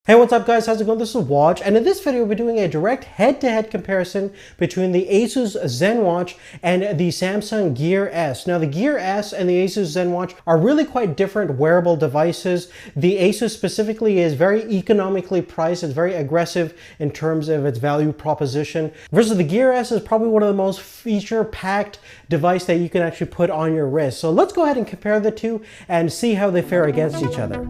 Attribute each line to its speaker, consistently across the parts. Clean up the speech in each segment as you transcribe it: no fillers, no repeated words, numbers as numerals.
Speaker 1: Hey, what's up guys, how's it going? This is Watch, and in this video we're doing a direct head-to-head comparison between the Asus ZenWatch and the Samsung Gear S. Now the Gear S and the Asus ZenWatch are really quite different wearable devices. The Asus specifically is very economically priced, it's very aggressive in terms of its value proposition, versus the Gear S is probably one of the most feature-packed device that you can actually put on your wrist. So let's go ahead and compare the two and see how they fare against each other.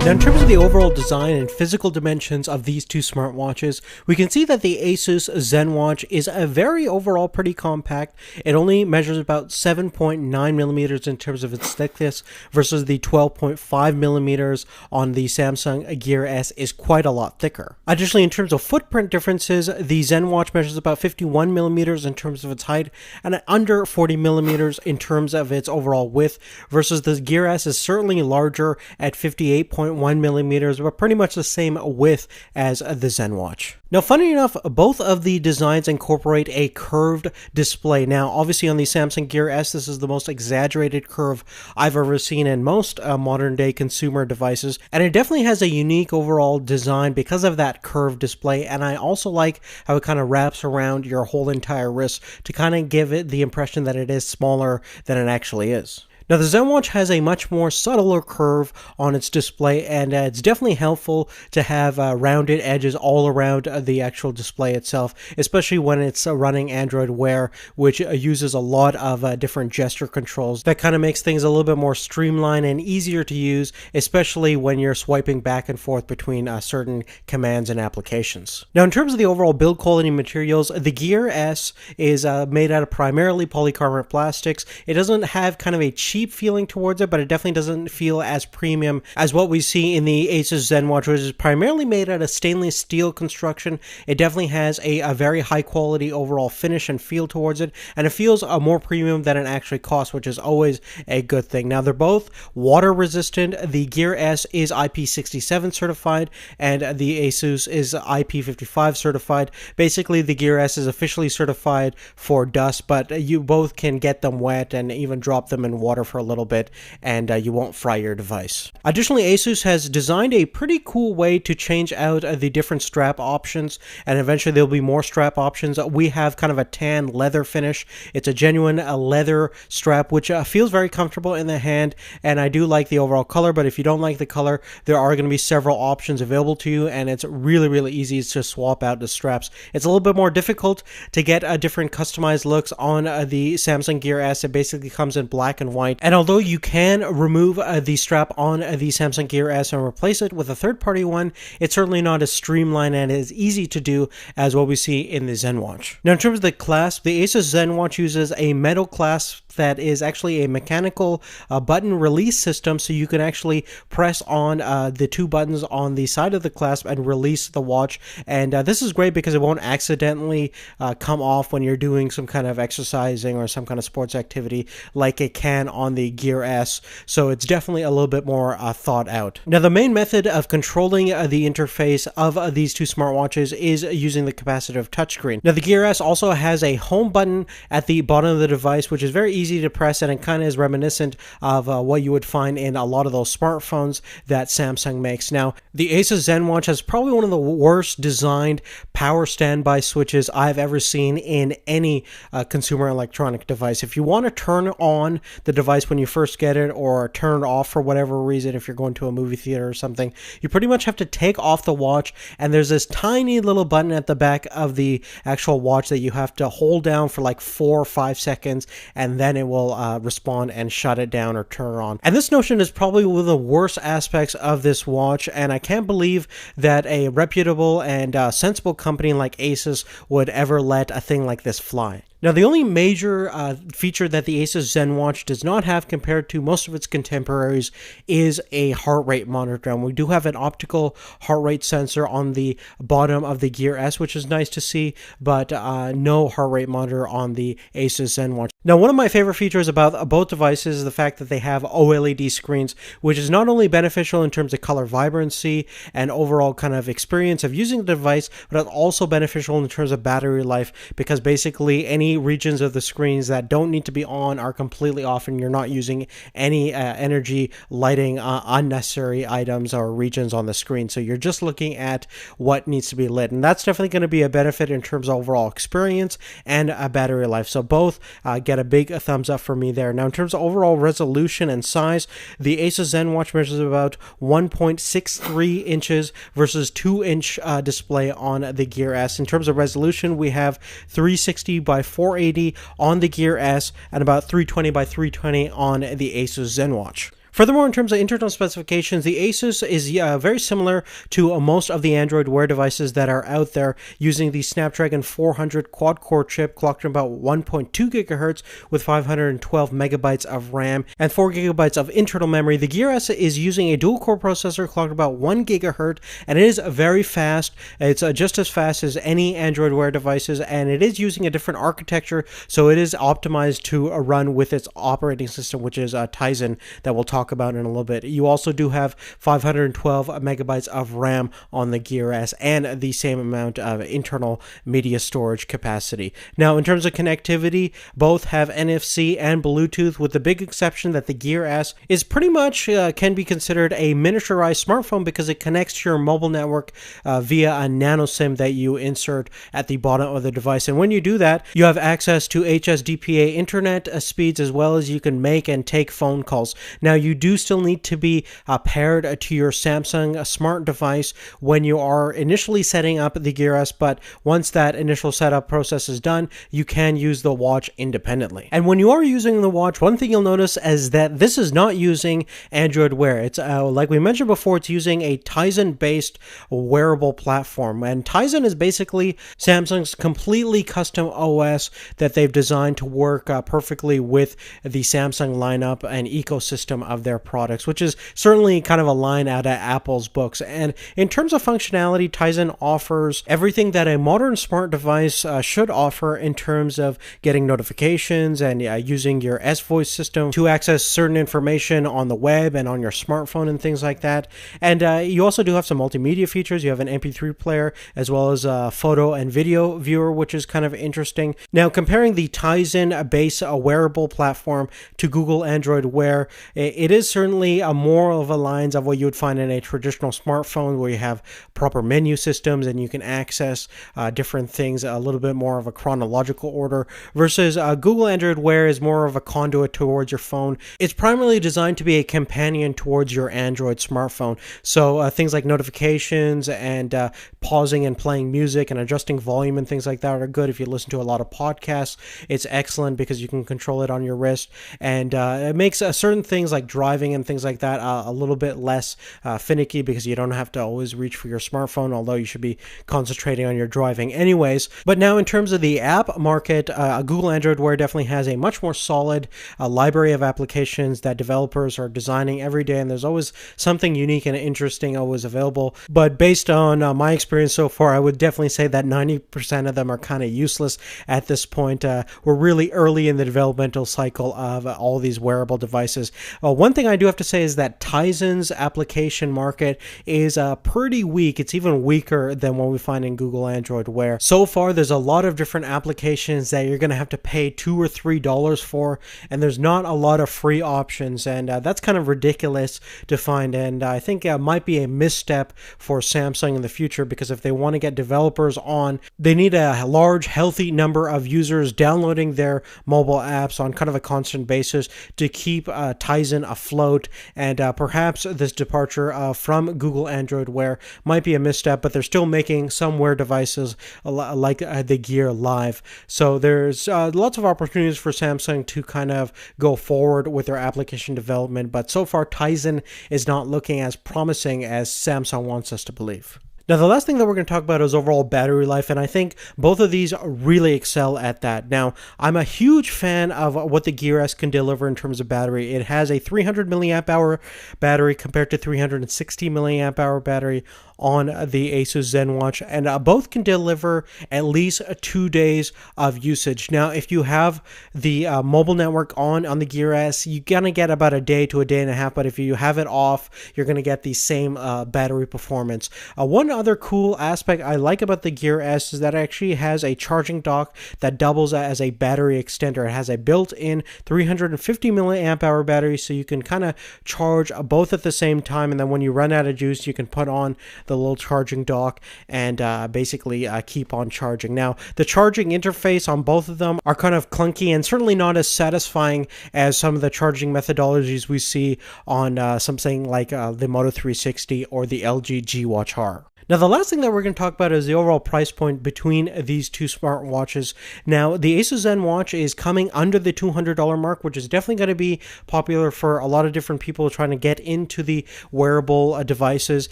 Speaker 1: Now, in terms of the overall design and physical dimensions of these two smartwatches, we can see that the Asus ZenWatch is a very overall pretty compact. It only measures about 7.9 millimeters in terms of its thickness versus the 12.5 millimeters on the Samsung Gear S is quite a lot thicker. Additionally, in terms of footprint differences, the ZenWatch measures about 51 millimeters in terms of its height and under 40 millimeters in terms of its overall width versus the Gear S is certainly larger at 58.1 millimeters, but pretty much the same width as the ZenWatch. Now, funny enough, both of the designs incorporate a curved display. Now, obviously on the Samsung Gear S, this is the most exaggerated curve I've ever seen in most modern day consumer devices, and it definitely has a unique overall design because of that curved display, and I also like how it kind of wraps around your whole entire wrist to kind of give it the impression that it is smaller than it actually is. Now, the ZenWatch has a much more subtler curve on its display, and it's definitely helpful to have rounded edges all around the actual display itself, especially when it's running Android Wear, which uses a lot of different gesture controls. That kind of makes things a little bit more streamlined and easier to use, especially when you're swiping back and forth between certain commands and applications. Now, in terms of the overall build quality materials, the Gear S is made out of primarily polycarbonate plastics. It doesn't have kind of a cheap feeling towards it, but it definitely doesn't feel as premium as what we see in the Asus ZenWatch, which is primarily made out of stainless steel construction. It definitely has a very high quality overall finish and feel towards it, and it feels more premium than it actually costs, which is always a good thing. Now, they're both water resistant. The Gear S is IP67 certified, and the Asus is IP55 certified. Basically, the Gear S is officially certified for dust, but you both can get them wet and even drop them in water for a little bit, and you won't fry your device. Additionally, Asus has designed a pretty cool way to change out the different strap options, and eventually there'll be more strap options. We have kind of a tan leather finish. It's a genuine leather strap, which feels very comfortable in the hand, and I do like the overall color, but if you don't like the color, there are going to be several options available to you, and it's really easy to swap out the straps. It's a little bit more difficult to get different customized looks on the Samsung Gear S. It basically comes in black and white. And although you can remove the strap on the Samsung Gear S and replace it with a third-party one, it's certainly not as streamlined and as easy to do as what we see in the ZenWatch. Now, in terms of the clasp, the Asus ZenWatch uses a metal clasp that is actually a mechanical button release system, so you can actually press on the two buttons on the side of the clasp and release the watch. And this is great because it won't accidentally come off when you're doing some kind of exercising or some kind of sports activity like it can on the Gear S, so it's definitely a little bit more thought out. Now, the main method of controlling the interface of these two smartwatches is using the capacitive touchscreen. Now, the Gear S also has a home button at the bottom of the device, which is very easy to press, and it kind of is reminiscent of what you would find in a lot of those smartphones that Samsung makes. Now, the Asus ZenWatch has probably one of the worst designed power standby switches I've ever seen in any consumer electronic device. If you want to turn on the device when you first get it or turn it off for whatever reason, if you're going to a movie theater or something, you pretty much have to take off the watch, and there's this tiny little button at the back of the actual watch that you have to hold down for like 4 or 5 seconds, and then it will respond and shut it down or turn it on. And this notion is probably one of the worst aspects of this watch, and I can't believe that a reputable and sensible company like Asus would ever let a thing like this fly. Now, the only major feature that the Asus ZenWatch does not have compared to most of its contemporaries is a heart rate monitor. And we do have an optical heart rate sensor on the bottom of the Gear S, which is nice to see, but no heart rate monitor on the Asus ZenWatch. Now, one of my favorite features about both devices is the fact that they have OLED screens, which is not only beneficial in terms of color vibrancy and overall kind of experience of using the device, but it's also beneficial in terms of battery life, because basically any many regions of the screens that don't need to be on are completely off, and you're not using any energy lighting unnecessary items or regions on the screen. So you're just looking at what needs to be lit, and that's definitely going to be a benefit in terms of overall experience and battery life. So both get a big thumbs up for me there. Now, in terms of overall resolution and size, the Asus ZenWatch measures about 1.63 inches versus 2-inch display on the Gear S. In terms of resolution, we have 360 by 480 on the Gear S and about 320 by 320 on the Asus ZenWatch. Furthermore, in terms of internal specifications, the Asus is very similar to most of the Android Wear devices that are out there, using the Snapdragon 400 quad-core chip clocked at about 1.2 gigahertz with 512 megabytes of RAM and 4 gigabytes of internal memory. The Gear S is using a dual-core processor clocked at about 1 gigahertz, and it is very fast. It's just as fast as any Android Wear devices, and it is using a different architecture, so it is optimized to run with its operating system, which is Tizen, that we'll talk about in a little bit. You also do have 512 megabytes of RAM on the Gear S and the same amount of internal media storage capacity. Now, in terms of connectivity, both have NFC and Bluetooth, with the big exception that the Gear S is pretty much can be considered a miniaturized smartphone because it connects to your mobile network via a nano SIM that you insert at the bottom of the device. And when you do that, you have access to HSDPA internet speeds, as well as you can make and take phone calls. Now, you do still need to be paired to your Samsung smart device when you are initially setting up the Gear S, but once that initial setup process is done, you can use the watch independently. And when you are using the watch, one thing you'll notice is that this is not using Android Wear. It's like we mentioned before, it's using a Tizen-based wearable platform, and Tizen is basically Samsung's completely custom OS that they've designed to work perfectly with the Samsung lineup and ecosystem of their products, which is certainly kind of a line out of Apple's books. And in terms of functionality, Tizen offers everything that a modern smart device should offer in terms of getting notifications and using your S-Voice system to access certain information on the web and on your smartphone and things like that. And you also do have some multimedia features. You have an MP3 player as well as a photo and video viewer, which is kind of interesting. Now, comparing the Tizen base wearable platform to Google Android Wear, it is certainly more of a lines of what you would find in a traditional smartphone, where you have proper menu systems and you can access different things a little bit more of a chronological order, versus Google Android Wear is more of a conduit towards your phone. It's primarily designed to be a companion towards your Android smartphone. So things like notifications and pausing and playing music and adjusting volume and things like that are good. If you listen to a lot of podcasts, it's excellent because you can control it on your wrist, and it makes certain things like driving and things like that a little bit less finicky, because you don't have to always reach for your smartphone, although you should be concentrating on your driving anyways. But now, in terms of the app market, Google Android Wear definitely has a much more solid library of applications that developers are designing every day, and there's always something unique and interesting always available. But based on my experience so far, I would definitely say that 90% of them are kind of useless at this point. We're really early in the developmental cycle of all these wearable devices. One thing I do have to say is that Tizen's application market is pretty weak. It's even weaker than what we find in Google Android Wear. So far, there's a lot of different applications that you're going to have to pay $2 or $3 for, and there's not a lot of free options, and that's kind of ridiculous to find. And I think it might be a misstep for Samsung in the future, because if they want to get developers on, they need a large, healthy number of users downloading their mobile apps on kind of a constant basis to keep Tizen afloat. And perhaps this departure from Google Android Wear might be a misstep, but they're still making some Wear devices like the Gear Live. So there's lots of opportunities for Samsung to kind of go forward with their application development, but so far Tizen is not looking as promising as Samsung wants us to believe. Now, the last thing that we're going to talk about is overall battery life, and I think both of these really excel at that. Now, I'm a huge fan of what the Gear S can deliver in terms of battery. It has a 300 milliamp hour battery compared to 360 milliamp hour battery on the Asus ZenWatch, and both can deliver at least 2 days of usage. Now, if you have the mobile network on the Gear S, you're going to get about a day to a day and a half, but if you have it off, you're going to get the same battery performance. One other cool aspect I like about the Gear S is that it actually has a charging dock that doubles as a battery extender. It has a built-in 350 milliamp hour battery, so you can kind of charge both at the same time, and then when you run out of juice, you can put on the little charging dock and basically keep on charging. Now, the charging interface on both of them are kind of clunky and certainly not as satisfying as some of the charging methodologies we see on something like the Moto 360 or the LG G Watch R. Now, the last thing that we're going to talk about is the overall price point between these two smartwatches. Now, the Asus ZenWatch is coming under the $200 mark, which is definitely going to be popular for a lot of different people trying to get into the wearable devices.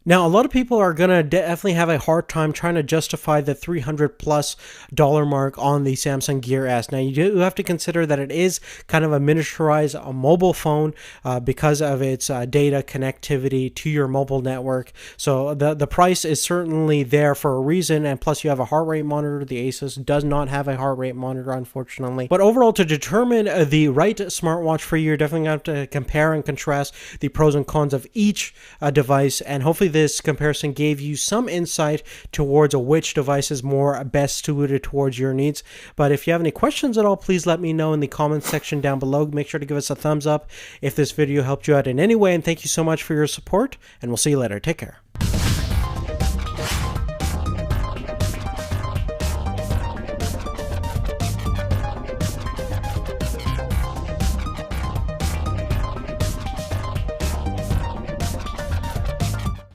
Speaker 1: Now, a lot of people are going to definitely have a hard time trying to justify the $300+ mark on the Samsung Gear S. Now, you do have to consider that it is kind of a miniaturized mobile phone because of its data connectivity to your mobile network. So the price is certainly there for a reason, and plus you have a heart rate monitor. The Asus does not have a heart rate monitor, unfortunately. But overall, to determine the right smartwatch for you, you're definitely going to have to compare and contrast the pros and cons of each device, and hopefully this comparison gave you some insight towards which device is more best suited towards your needs. But if you have any questions at all, please let me know in the comments section down below. Make sure to give us a thumbs up if this video helped you out in any way, and thank you so much for your support, and we'll see you later. Take care.